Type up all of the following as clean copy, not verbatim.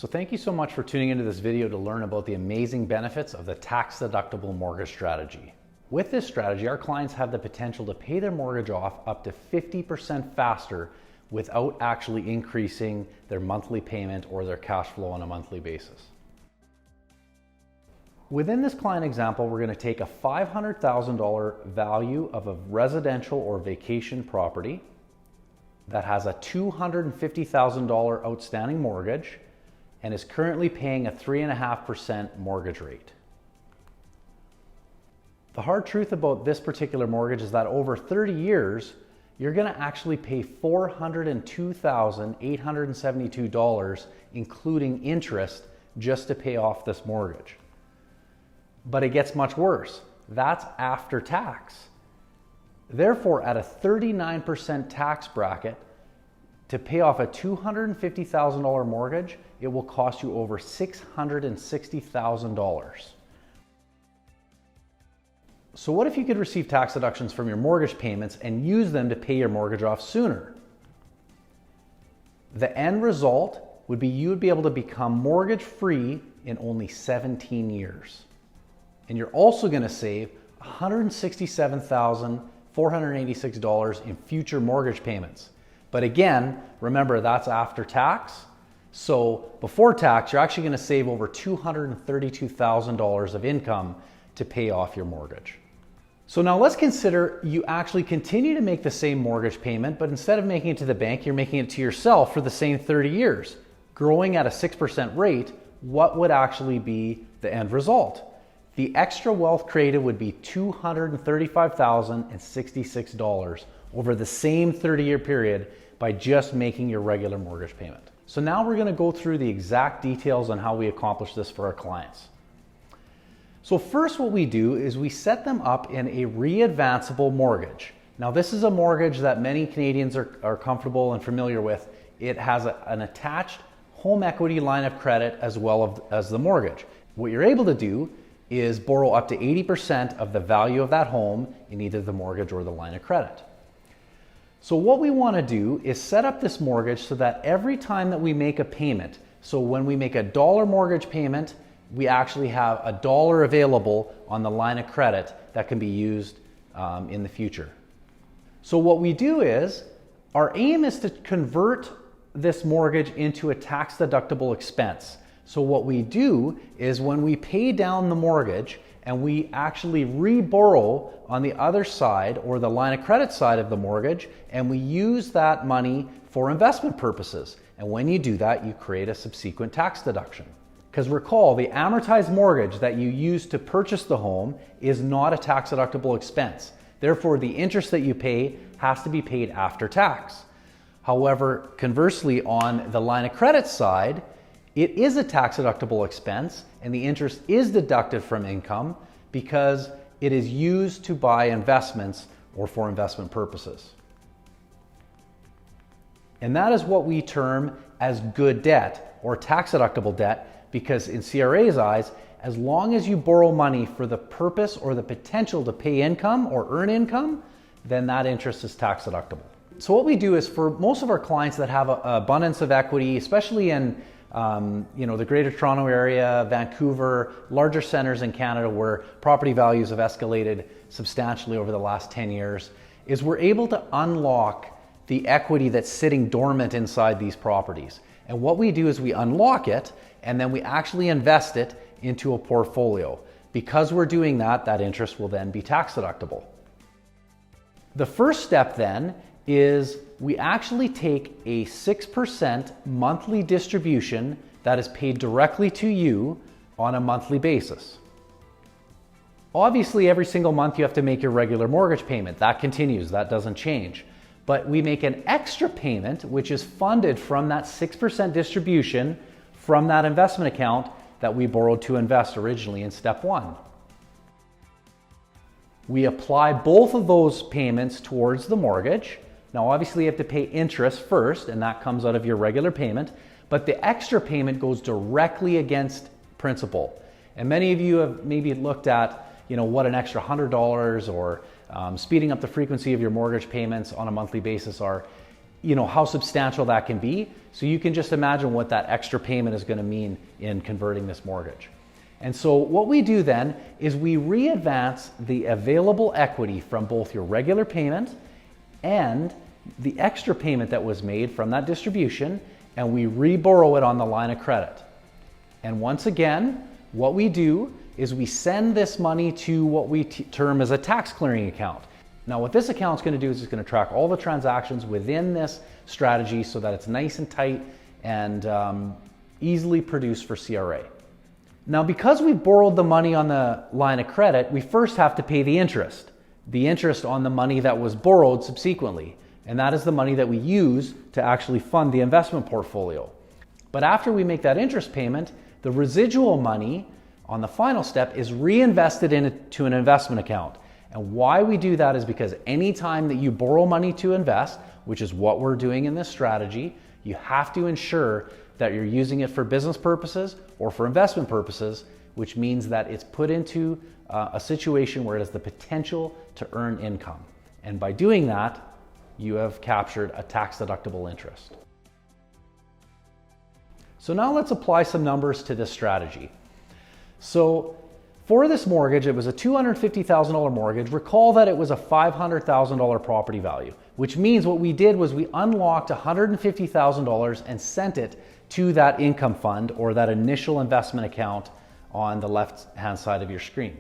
So thank you so much for tuning into this video to learn about the amazing benefits of the tax-deductible mortgage strategy. With this strategy, our clients have the potential to pay their mortgage off up to 50% faster without actually increasing their monthly payment or their cash flow on a monthly basis. Within this client example, we're going to take a $500,000 value of a residential or vacation property that has a $250,000 outstanding mortgage and is currently paying a 3.5% mortgage rate. The hard truth about this particular mortgage is that over 30 years, you're going to actually pay $402,872, including interest, just to pay off this mortgage. But it gets much worse. That's after tax. Therefore, at a 39% tax bracket, to pay off a $250,000 mortgage, it will cost you over $660,000. So what if you could receive tax deductions from your mortgage payments and use them to pay your mortgage off sooner? The end result would be you would be able to become mortgage free in only 17 years. And you're also going to save $167,486 in future mortgage payments. But again, remember that's after tax. So before tax, you're actually going to save over $232,000 of income to pay off your mortgage. So now let's consider you actually continue to make the same mortgage payment, but instead of making it to the bank, you're making it to yourself for the same 30 years. Growing at a 6% rate, what would actually be the end result? The extra wealth created would be $235,066 over the same 30-year period by just making your regular mortgage payment. So now we're going to go through the exact details on how we accomplish this for our clients. So first what we do is we set them up in a re-advanceable mortgage. Now this is a mortgage that many Canadians are comfortable and familiar with. It has an attached home equity line of credit as well as the mortgage. What you're able to do is borrow up to 80% of the value of that home in either the mortgage or the line of credit. So what we want to do is set up this mortgage so that every time that we make a payment, so when we make a $1 mortgage payment, we actually have $1 available on the line of credit that can be used in the future. So what we do is, our aim is to convert this mortgage into a tax-deductible expense. So what we do is when we pay down the mortgage and we actually re-borrow on the other side or the line of credit side of the mortgage, and we use that money for investment purposes. And when you do that, you create a subsequent tax deduction. Because recall, the amortized mortgage that you use to purchase the home is not a tax-deductible expense. Therefore, the interest that you pay has to be paid after tax. However, conversely, on the line of credit side, it is a tax-deductible expense and the interest is deducted from income because it is used to buy investments or for investment purposes. And that is what we term as good debt or tax-deductible debt, because in CRA's eyes, as long as you borrow money for the purpose or the potential to pay income or earn income, then that interest is tax-deductible. So what we do is, for most of our clients that have an abundance of equity, especially in the Greater Toronto Area, Vancouver, larger centers in Canada where property values have escalated substantially over the last 10 years, is we're able to unlock the equity that's sitting dormant inside these properties. And what we do is we unlock it and then we actually invest it into a portfolio. Because we're doing that, that interest will then be tax deductible. The first step then is we actually take a 6% monthly distribution that is paid directly to you on a monthly basis. Obviously, every single month you have to make your regular mortgage payment. That continues, that doesn't change. But we make an extra payment, which is funded from that 6% distribution from that investment account that we borrowed to invest originally in step one. We apply both of those payments towards the mortgage. Now, obviously, you have to pay interest first, and that comes out of your regular payment, but the extra payment goes directly against principal. And many of you have maybe looked at, what an extra $100 or speeding up the frequency of your mortgage payments on a monthly basis are. how substantial that can be. So you can just imagine what that extra payment is going to mean in converting this mortgage. And so what we do then is we re-advance the available equity from both your regular payment and the extra payment that was made from that distribution, and we re-borrow it on the line of credit. And once again, what we do is we send this money to what we term as a tax clearing account. Now what this account is going to do is it's going to track all the transactions within this strategy so that it's nice and tight and easily produced for CRA. Now because we've borrowed the money on the line of credit, we first have to pay the interest on the money that was borrowed subsequently. And that is the money that we use to actually fund the investment portfolio. But after we make that interest payment, the residual money on the final step is reinvested into an investment account. And why we do that is because anytime that you borrow money to invest, which is what we're doing in this strategy, you have to ensure that you're using it for business purposes or for investment purposes, which means that it's put into a situation where it has the potential to earn income. And by doing that, you have captured a tax-deductible interest. So now let's apply some numbers to this strategy. So for this mortgage, it was a $250,000 mortgage. Recall that it was a $500,000 property value, which means what we did was we unlocked $150,000 and sent it to that income fund or that initial investment account on the left-hand side of your screen.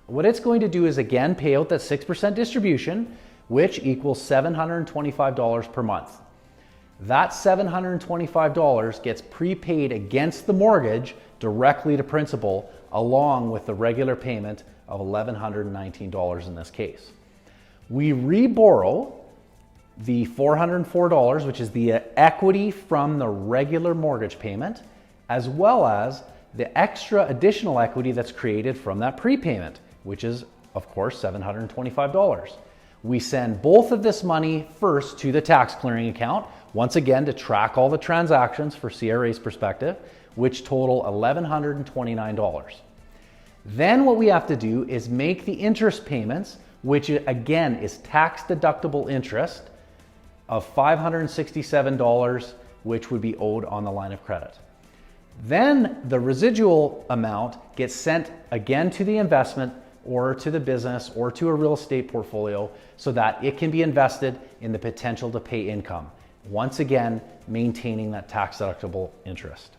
What it's going to do is again pay out that 6% distribution, which equals $725 per month. That $725 gets prepaid against the mortgage directly to principal, along with the regular payment of $1,119 in this case. We re-borrow the $404, which is the equity from the regular mortgage payment, as well as the extra additional equity that's created from that prepayment, which is, of course, $725. We send both of this money first to the tax clearing account, once again to track all the transactions for CRA's perspective, which total $1,129. Then what we have to do is make the interest payments, which again is tax deductible interest of $567, which would be owed on the line of credit. Then the residual amount gets sent again to the investment or to the business or to a real estate portfolio so that it can be invested in the potential to pay income. Once again, maintaining that tax deductible interest.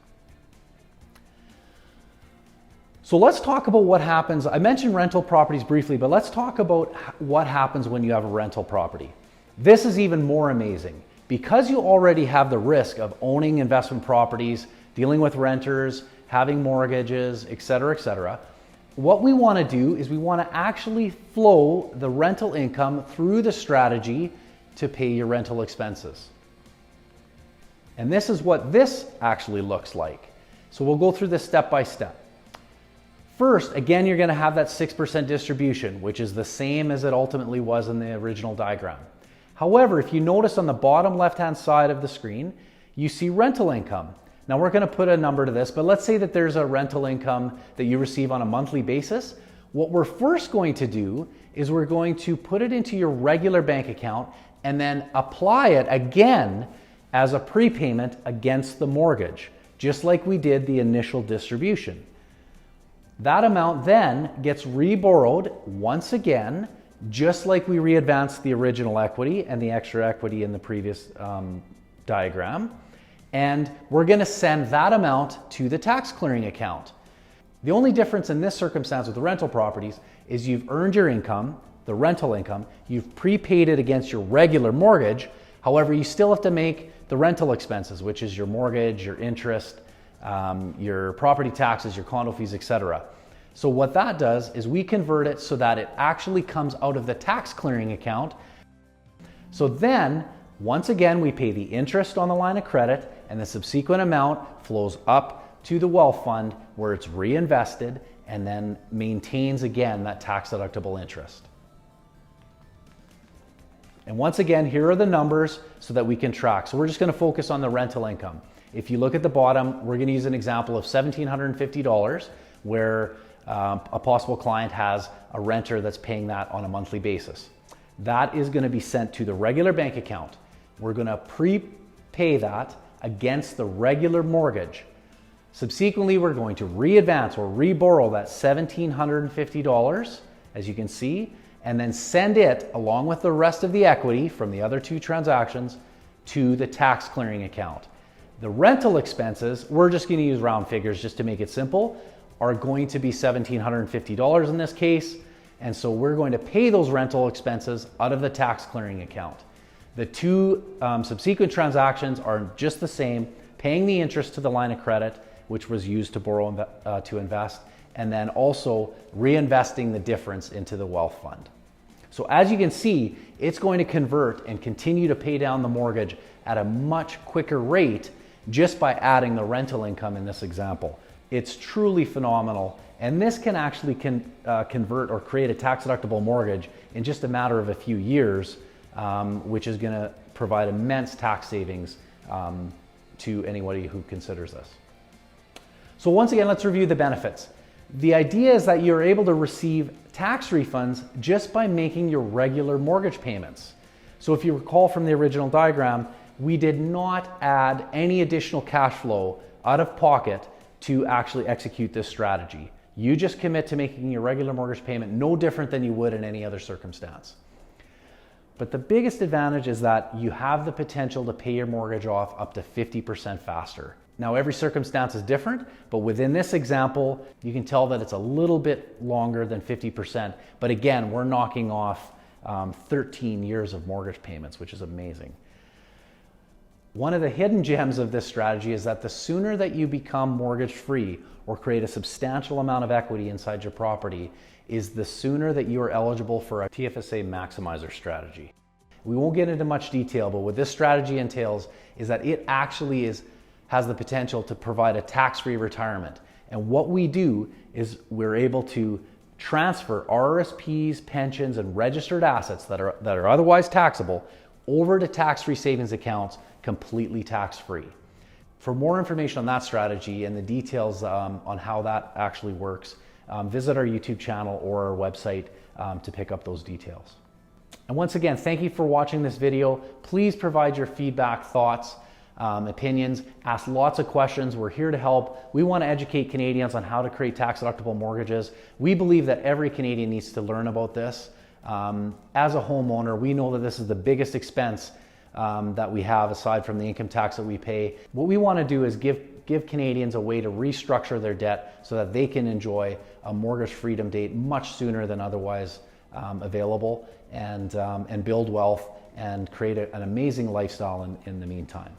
So let's talk about what happens. I mentioned rental properties briefly, but let's talk about what happens when you have a rental property. This is even more amazing. Because you already have the risk of owning investment properties, dealing with renters, having mortgages, etc., what we want to do is we want to actually flow the rental income through the strategy to pay your rental expenses. And this is what this actually looks like. So we'll go through this step by step. First, again, you're going to have that 6% distribution, which is the same as it ultimately was in the original diagram. However, if you notice on the bottom left-hand side of the screen, you see rental income. Now we're going to put a number to this, but let's say that there's a rental income that you receive on a monthly basis. What we're first going to do is we're going to put it into your regular bank account and then apply it again as a prepayment against the mortgage, just like we did the initial distribution. That amount then gets re-borrowed once again, just like we re-advanced the original equity and the extra equity in the previous diagram. And we're going to send that amount to the tax clearing account. The only difference in this circumstance with the rental properties is you've earned your income, the rental income, you've prepaid it against your regular mortgage. However, you still have to make the rental expenses, which is your mortgage, your interest, your property taxes, your condo fees, etc. So what that does is we convert it so that it actually comes out of the tax clearing account. So then, once again, we pay the interest on the line of credit and the subsequent amount flows up to the wealth fund where it's reinvested and then maintains again that tax deductible interest. And once again, here are the numbers so that we can track. So we're just going to focus on the rental income. If you look at the bottom, we're going to use an example of $1,750 where a possible client has a renter that's paying that on a monthly basis. That is going to be sent to the regular bank account. We're going to prepay that against the regular mortgage. Subsequently, we're going to re-advance or re-borrow that $1,750, as you can see, and then send it along with the rest of the equity from the other two transactions to the tax clearing account. The rental expenses, we're just going to use round figures just to make it simple, are going to be $1,750 in this case. And so we're going to pay those rental expenses out of the tax clearing account. The two subsequent transactions are just the same, paying the interest to the line of credit, which was used to borrow to invest, and then also reinvesting the difference into the wealth fund. So as you can see, it's going to convert and continue to pay down the mortgage at a much quicker rate just by adding the rental income in this example. It's truly phenomenal. And this can actually convert or create a tax deductible mortgage in just a matter of a few years, which is going to provide immense tax savings to anybody who considers this. So once again, let's review the benefits. The idea is that you're able to receive tax refunds just by making your regular mortgage payments. So if you recall from the original diagram, we did not add any additional cash flow out of pocket to actually execute this strategy. You just commit to making your regular mortgage payment no different than you would in any other circumstance. But the biggest advantage is that you have the potential to pay your mortgage off up to 50% faster. Now, every circumstance is different, but within this example, you can tell that it's a little bit longer than 50%. But again, we're knocking off 13 years of mortgage payments, which is amazing. One of the hidden gems of this strategy is that the sooner that you become mortgage free or create a substantial amount of equity inside your property is the sooner that you are eligible for a TFSA Maximizer Strategy. We won't get into much detail, but what this strategy entails is that it actually has the potential to provide a tax-free retirement. And what we do is we're able to transfer RRSPs, pensions, and registered assets that are otherwise taxable over to tax-free savings accounts completely tax-free. For more information on that strategy and the details on how that actually works, visit our YouTube channel or our website to pick up those details. And once again, thank you for watching this video. Please provide your feedback, thoughts, opinions, ask lots of questions. We're here to help. We want to educate Canadians on how to create tax deductible mortgages. We believe that every Canadian needs to learn about this. As a homeowner, we know that this is the biggest expense that we have aside from the income tax that we pay. What we want to do is give Canadians a way to restructure their debt so that they can enjoy a mortgage freedom date much sooner than otherwise available, and build wealth and create an amazing lifestyle in the meantime.